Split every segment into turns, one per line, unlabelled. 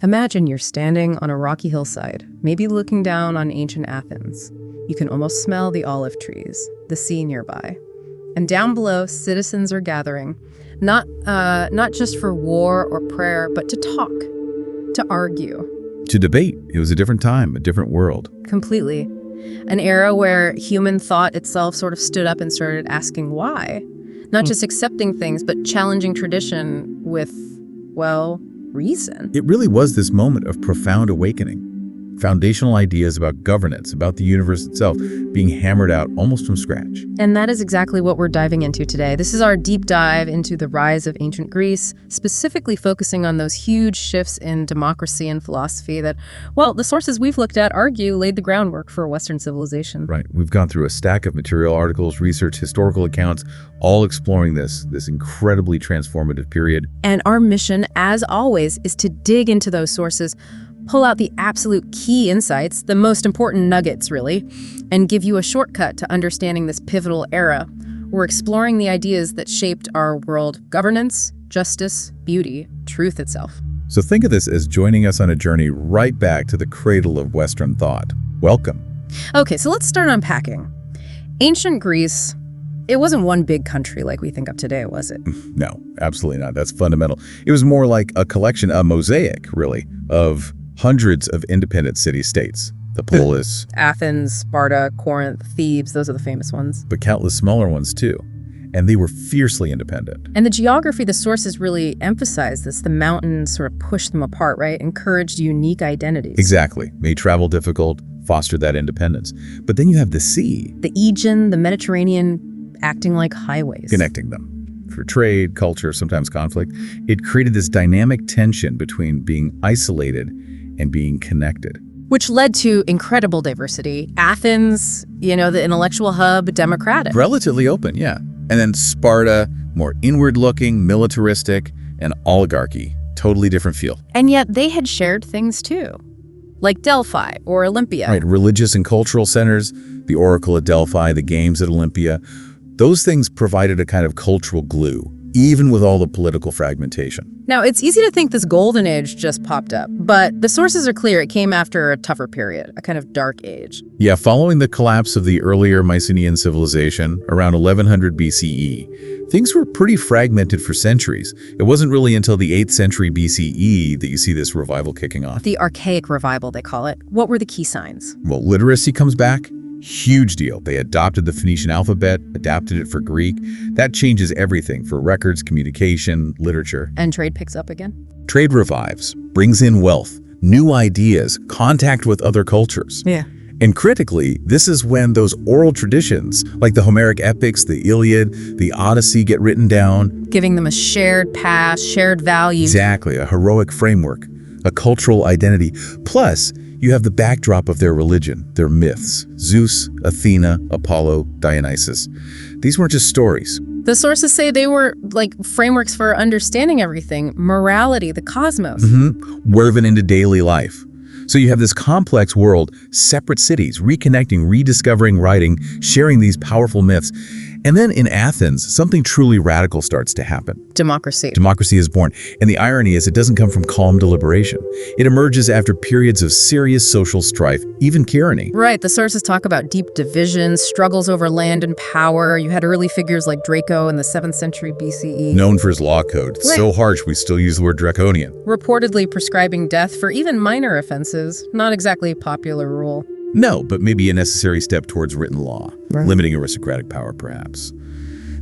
Imagine you're standing on a rocky hillside, maybe looking down on ancient Athens. You can almost smell the olive trees, the sea nearby. And down below, citizens are gathering, not just for war or prayer, but to talk, to argue.
To debate. It was a different time, a different world.
Completely. An era where human thought itself sort of stood up and started asking why. Not just accepting things, but challenging tradition with, well, reason.
It really was this moment of profound awakening. Foundational ideas about governance, about the universe itself, being hammered out almost from scratch.
And that is exactly what we're diving into today. This is our deep dive into the rise of ancient Greece, specifically focusing on those huge shifts in democracy and philosophy that, well, the sources we've looked at argue laid the groundwork for Western civilization.
Right. We've gone through a stack of material, articles, research, historical accounts, all exploring this incredibly transformative period.
And our mission, as always, is to dig into those sources, pull out the absolute key insights, the most important nuggets, really, and give you a shortcut to understanding this pivotal era. We're exploring the ideas that shaped our world: governance, justice, beauty, truth itself.
So think of this as joining us on a journey right back to the cradle of Western thought. Welcome.
Okay, so let's start unpacking. Ancient Greece, it wasn't one big country like we think of today, was it?
No, absolutely not. That's fundamental. It was more like a collection, a mosaic, really, of hundreds of independent city-states. The polis,
Athens, Sparta, Corinth, Thebes, those are the famous ones.
but countless smaller ones too. And they were fiercely independent.
And the geography, the sources really emphasize this. The mountains sort of pushed them apart, right? Encouraged unique identities.
Exactly. Made travel difficult, fostered that independence. But then you have the sea.
The Aegean, the Mediterranean, acting like highways.
Connecting them. For trade, culture, sometimes conflict. It created this dynamic tension between being isolated and being connected.
Which led to incredible diversity. Athens, the intellectual hub, democratic.
Relatively open, yeah. And then Sparta, more inward-looking, militaristic, and oligarchy. Totally different feel.
And yet they had shared things too, like Delphi or Olympia.
Right, religious and cultural centers, the Oracle at Delphi, the games at Olympia. Those things provided a kind of cultural glue, even with all the political fragmentation.
Now, it's easy to think this golden age just popped up, but the sources are clear. It came after a tougher period, a kind of dark age.
Yeah, following the collapse of the earlier Mycenaean civilization around 1100 BCE, things were pretty fragmented for centuries. It wasn't really until the 8th century BCE that you see this revival kicking off.
The archaic revival, they call it. What were the key signs?
Well, literacy comes back. Huge deal. They adopted the Phoenician alphabet, adapted it for Greek. That changes everything for records, communication, literature.
And trade picks up again?
Trade revives, brings in wealth, new ideas, contact with other cultures.
Yeah.
And critically, this is when those oral traditions, like the Homeric epics, the Iliad, the Odyssey, get written down.
Giving them a shared past, shared values.
Exactly, a heroic framework, a cultural identity. Plus, you have the backdrop of their religion, their myths: Zeus, Athena, Apollo, Dionysus. These weren't just stories.
The sources say they were like frameworks for understanding everything, morality, the cosmos.
Woven into daily life. So you have this complex world, separate cities, reconnecting, rediscovering, writing, sharing these powerful myths. And then in Athens, something truly radical starts to happen.
Democracy.
Democracy is born. And the irony is it doesn't come from calm deliberation. It emerges after periods of serious social strife, even tyranny.
Right. The sources talk about deep divisions, struggles over land and power. You had early figures like Draco in the 7th century BCE.
Known for his law code. It's so harsh we still use the word draconian.
Reportedly prescribing death for even minor offenses. Not exactly a popular rule.
No, but maybe a necessary step towards written law, limiting aristocratic power perhaps.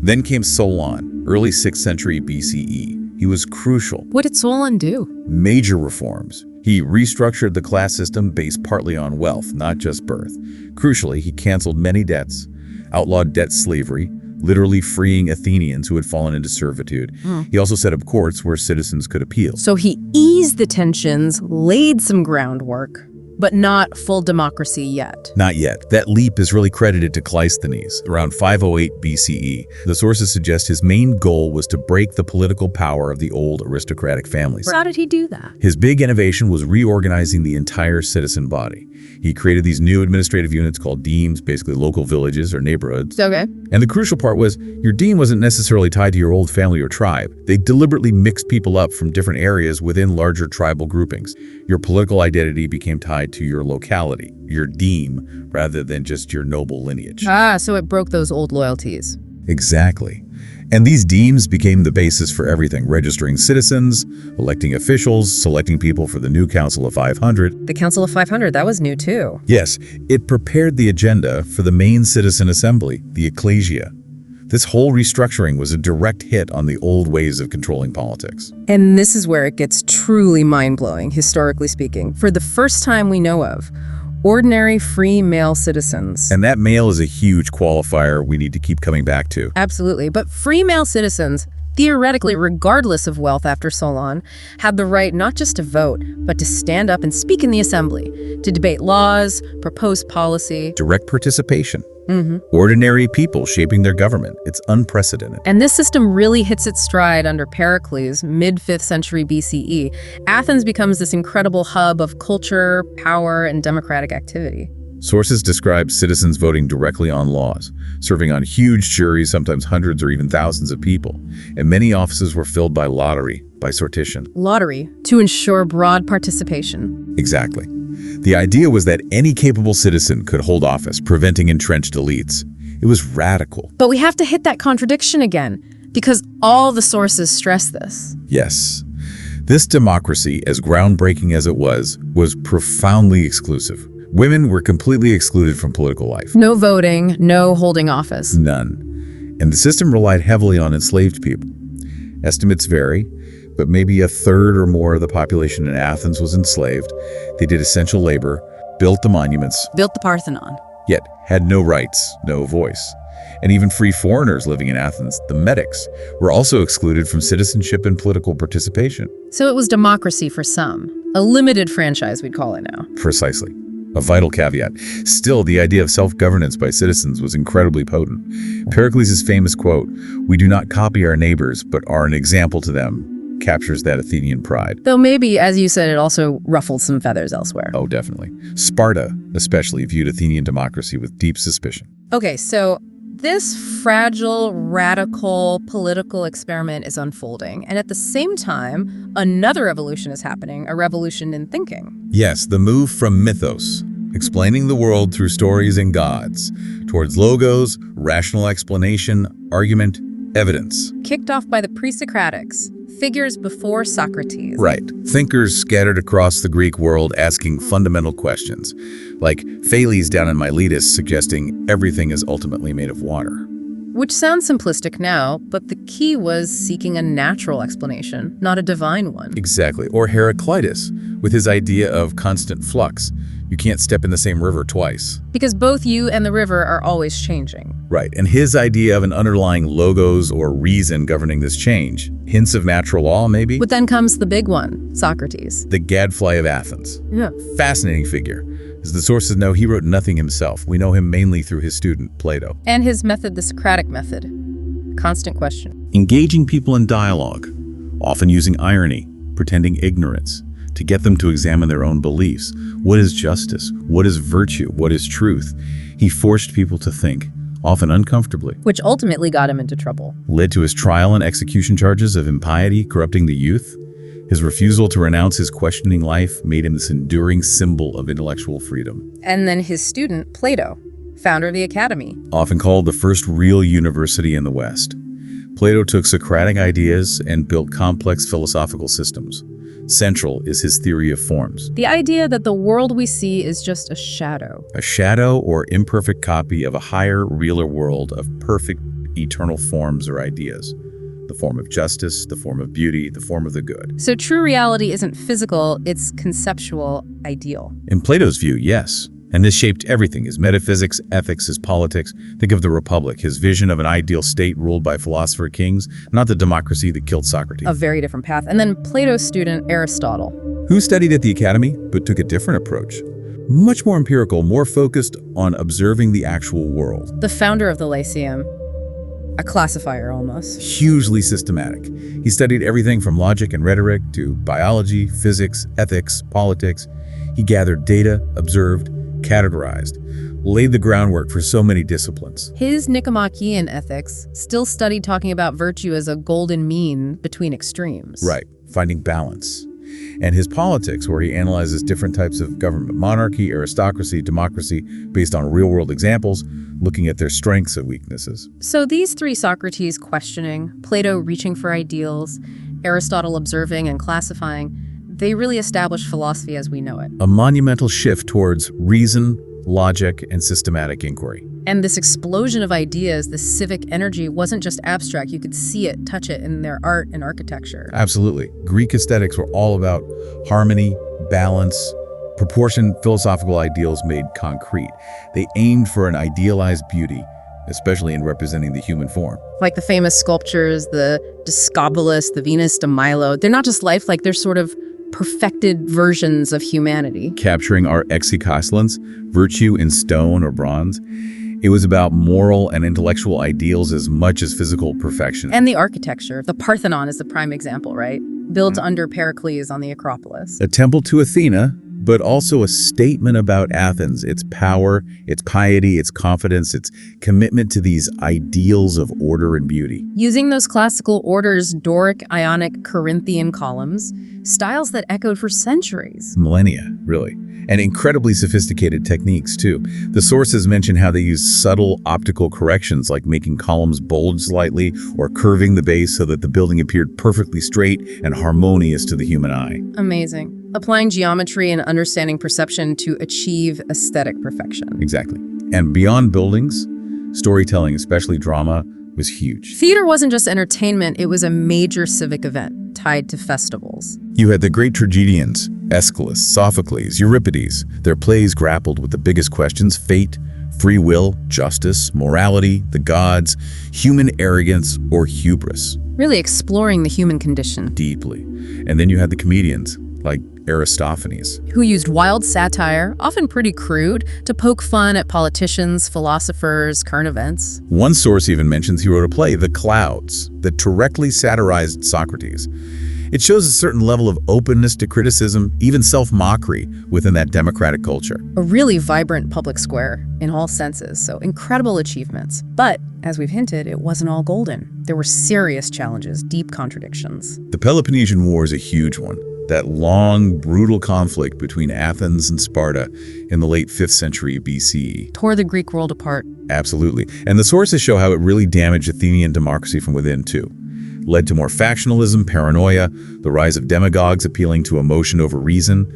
Then came Solon, early 6th century BCE. He was crucial.
What did Solon do?
Major reforms. He restructured the class system based partly on wealth, not just birth. Crucially, he canceled many debts, outlawed debt slavery, literally freeing Athenians who had fallen into servitude. He also set up courts where citizens could appeal.
So he eased the tensions, laid some groundwork, but not full democracy yet.
Not yet. That leap is really credited to Cleisthenes, around 508 BCE. The sources suggest his main goal was to break the political power of the old aristocratic families.
How did he do that?
His big innovation was reorganizing the entire citizen body. He created these new administrative units called demes, basically local villages or neighborhoods.
Okay.
And the crucial part was your deme wasn't necessarily tied to your old family or tribe. They deliberately mixed people up from different areas within larger tribal groupings. Your political identity became tied to your locality, your deme, rather than just your noble lineage.
So it broke those old loyalties.
Exactly. And these demes became the basis for everything, registering citizens, electing officials, selecting people for the new Council of 500.
The Council of 500, that was new too.
Yes, it prepared the agenda for the main citizen assembly, the ecclesia. This whole restructuring was a direct hit on the old ways of controlling politics.
And this is where it gets truly mind-blowing, historically speaking. For the first time we know of, ordinary free male citizens.
And that male is a huge qualifier we need to keep coming back to.
Absolutely. But free male citizens, theoretically, regardless of wealth after Solon, had the right not just to vote, but to stand up and speak in the assembly, to debate laws, propose policy.
Direct participation. Ordinary people shaping their government. It's unprecedented.
And this system really hits its stride under Pericles, mid-5th century BCE. Athens becomes this incredible hub of culture, power, and democratic activity.
Sources describe citizens voting directly on laws, serving on huge juries, sometimes hundreds or even thousands of people. And many offices were filled by lottery, by sortition.
Lottery, to ensure broad participation.
Exactly. The idea was that any capable citizen could hold office, preventing entrenched elites. It was radical.
But we have to hit that contradiction again, because all the sources stress this.
Yes. This democracy, as groundbreaking as it was profoundly exclusive. Women were completely excluded from political life.
No voting, no holding office.
None. And the system relied heavily on enslaved people. Estimates vary, but maybe a third or more of the population in Athens was enslaved. They did essential labor, built the monuments,
Built the Parthenon.
yet had no rights, no voice. And even free foreigners living in Athens, the metics, were also excluded from citizenship and political participation.
So it was democracy for some. A limited franchise, we'd call it now.
Precisely. A vital caveat. Still, the idea of self-governance by citizens was incredibly potent. Pericles' famous quote, "We do not copy our neighbors, but are an example to them," captures that Athenian pride.
Though maybe, as you said, it also ruffled some feathers elsewhere.
Oh, definitely. Sparta, especially, viewed Athenian democracy with deep suspicion.
Okay, so this fragile, radical political experiment is unfolding. And at the same time, another evolution is happening, a revolution in thinking.
Yes, the move from mythos, explaining the world through stories and gods, towards logos, rational explanation, argument, evidence.
Kicked off by the pre-Socratics, figures before Socrates.
Right. Thinkers scattered across the Greek world asking fundamental questions, like Thales down in Miletus suggesting everything is ultimately made of water.
Which sounds simplistic now, but the key was seeking a natural explanation, not a divine one.
Exactly. Or Heraclitus, with his idea of constant flux. You can't step in the same river twice.
Because both you and the river are always changing.
Right, and his idea of an underlying logos or reason governing this change. Hints of natural law, maybe?
But then comes the big one, Socrates.
The gadfly of Athens.
Yeah.
Fascinating figure. As the sources know, he wrote nothing himself. We know him mainly through his student, Plato.
And his method, the Socratic method. Constant question.
Engaging people in dialogue, often using irony, pretending ignorance, to get them to examine their own beliefs. What is justice? What is virtue? What is truth? He forced people to think, often uncomfortably.
Which ultimately got him into trouble.
Led to his trial and execution charges of impiety, corrupting the youth. His refusal to renounce his questioning life made him this enduring symbol of intellectual freedom.
And then his student, Plato, founder of the Academy.
Often called the first real university in the West. Plato took Socratic ideas and built complex philosophical systems. Central is his theory of forms.
The idea that the world we see is just a shadow.
A shadow or imperfect copy of a higher, realer world of perfect, eternal forms or ideas. The form of justice, the form of beauty, the form of the good.
So true reality isn't physical, it's conceptual, ideal.
In Plato's view, yes. And this shaped everything, his metaphysics, ethics, his politics. Think of the Republic, his vision of an ideal state ruled by philosopher kings, not the democracy that killed Socrates.
A very different path. And then Plato's student, Aristotle.
Who studied at the Academy, but took a different approach. Much more empirical, more focused on observing the actual world.
The founder of the Lyceum. A classifier, almost.
Hugely systematic. He studied everything from logic and rhetoric to biology, physics, ethics, politics. He gathered data, observed, categorized, laid the groundwork for so many disciplines.
His Nicomachean ethics still studied talking about virtue as a golden mean between extremes.
Right, finding balance. And his politics, where he analyzes different types of government: monarchy, aristocracy, democracy, based on real-world examples, looking at their strengths and weaknesses.
So these three, Socrates questioning, Plato reaching for ideals, Aristotle observing and classifying, they really established philosophy as we know it.
A monumental shift towards reason, logic, and systematic inquiry.
And this explosion of ideas, this civic energy, wasn't just abstract. You could see it, touch it in their art and architecture.
Absolutely. Greek aesthetics were all about harmony, balance, proportion, philosophical ideals made concrete. They aimed for an idealized beauty, especially in representing the human form.
Like the famous sculptures, the Discobolus, the Venus de Milo, they're not just lifelike, they're sort of perfected versions of humanity.
Capturing our exikossilence, virtue in stone or bronze, it was about moral and intellectual ideals as much as physical perfection.
And the architecture. The Parthenon is the prime example, right? Built under Pericles on the Acropolis.
A temple to Athena, but also a statement about Athens, its power, its piety, its confidence, its commitment to these ideals of order and beauty.
Using those classical orders, Doric, Ionic, Corinthian columns, styles that echoed for centuries.
Millennia, really. And incredibly sophisticated techniques, too. The sources mention how they used subtle optical corrections, like making columns bulge slightly or curving the base so that the building appeared perfectly straight and harmonious to the human eye.
Amazing. Applying geometry and understanding perception to achieve aesthetic perfection.
Exactly. And beyond buildings, storytelling, especially drama, was huge.
Theater wasn't just entertainment, it was a major civic event tied to festivals.
You had the great tragedians, Aeschylus, Sophocles, Euripides. Their plays grappled with the biggest questions: fate, free will, justice, morality, the gods, human arrogance, or hubris.
Really exploring the human condition.
Deeply. And then you had the comedians, like Aristophanes,
who used wild satire, often pretty crude, to poke fun at politicians, philosophers, current events.
One source even mentions he wrote a play, The Clouds, that directly satirized Socrates. It shows a certain level of openness to criticism, even self-mockery, within that democratic culture.
A really vibrant public square in all senses, so incredible achievements. But, as we've hinted, it wasn't all golden. There were serious challenges, deep contradictions.
The Peloponnesian War is a huge one. That long, brutal conflict between Athens and Sparta in the late 5th century BCE.
Tore the Greek world apart.
Absolutely. And the sources show how it really damaged Athenian democracy from within, too. Led to more factionalism, paranoia, the rise of demagogues appealing to emotion over reason.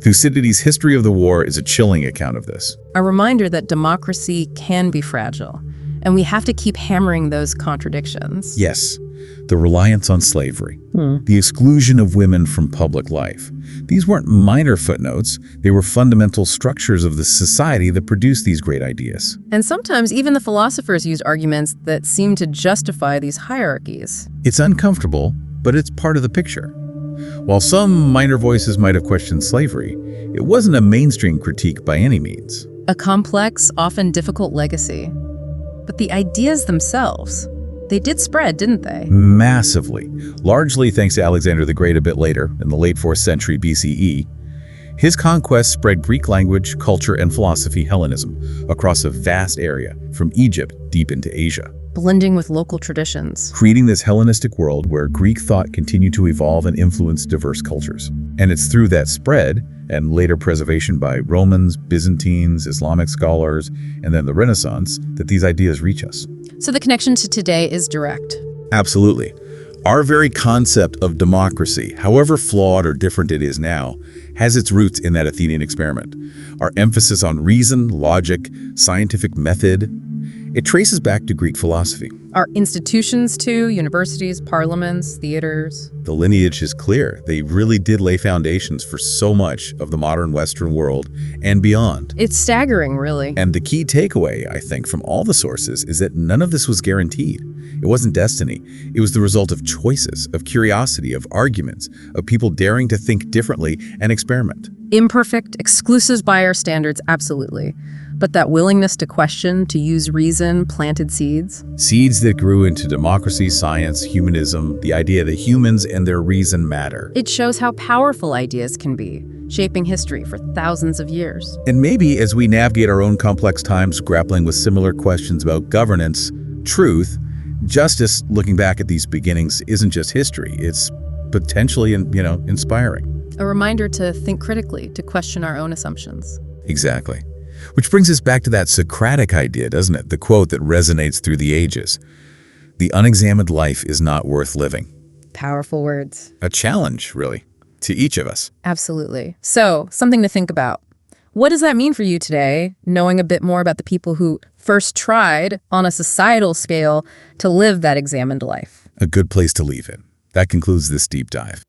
Thucydides' History of the War is a chilling account of this.
A reminder that democracy can be fragile, and we have to keep hammering those contradictions.
Yes. The reliance on slavery, the exclusion of women from public life. These weren't minor footnotes, they were fundamental structures of the society that produced these great ideas.
And sometimes even the philosophers used arguments that seem to justify these hierarchies.
It's uncomfortable, but it's part of the picture. While some minor voices might have questioned slavery, it wasn't a mainstream critique by any means.
A complex, often difficult legacy. But the ideas themselves, they did spread, didn't they?
Massively. Largely thanks to Alexander the Great a bit later, in the late 4th century BCE. His conquests spread Greek language, culture, and philosophy, Hellenism, across a vast area, from Egypt deep into Asia.
Blending with local traditions.
Creating this Hellenistic world where Greek thought continued to evolve and influence diverse cultures. And it's through that spread, and later preservation by Romans, Byzantines, Islamic scholars, and then the Renaissance, that these ideas reach us.
So the connection to today is direct.
Absolutely. Our very concept of democracy, however flawed or different it is now, has its roots in that Athenian experiment. Our emphasis on reason, logic, scientific method, it traces back to Greek philosophy.
Our institutions too, universities, parliaments, theaters.
The lineage is clear. They really did lay foundations for so much of the modern Western world and beyond.
It's staggering, really.
And the key takeaway, I think, from all the sources is that none of this was guaranteed. It wasn't destiny. It was the result of choices, of curiosity, of arguments, of people daring to think differently and experiment.
Imperfect, exclusive by our standards, absolutely. but that willingness to question, to use reason, planted seeds.
Seeds that grew into democracy, science, humanism, the idea that humans and their reason matter.
It shows how powerful ideas can be, shaping history for thousands of years.
And maybe as we navigate our own complex times, grappling with similar questions about governance, truth, justice, looking back at these beginnings isn't just history, it's potentially, inspiring.
A reminder to think critically, to question our own assumptions.
Exactly. Which brings us back to that Socratic idea, doesn't it? The quote that resonates through the ages. The unexamined life is not worth living.
Powerful words.
A challenge, really, to each of us.
Absolutely. So, something to think about. What does that mean for you today, knowing a bit more about the people who first tried, on a societal scale, to live that examined life?
A good place to leave it. That concludes this deep dive.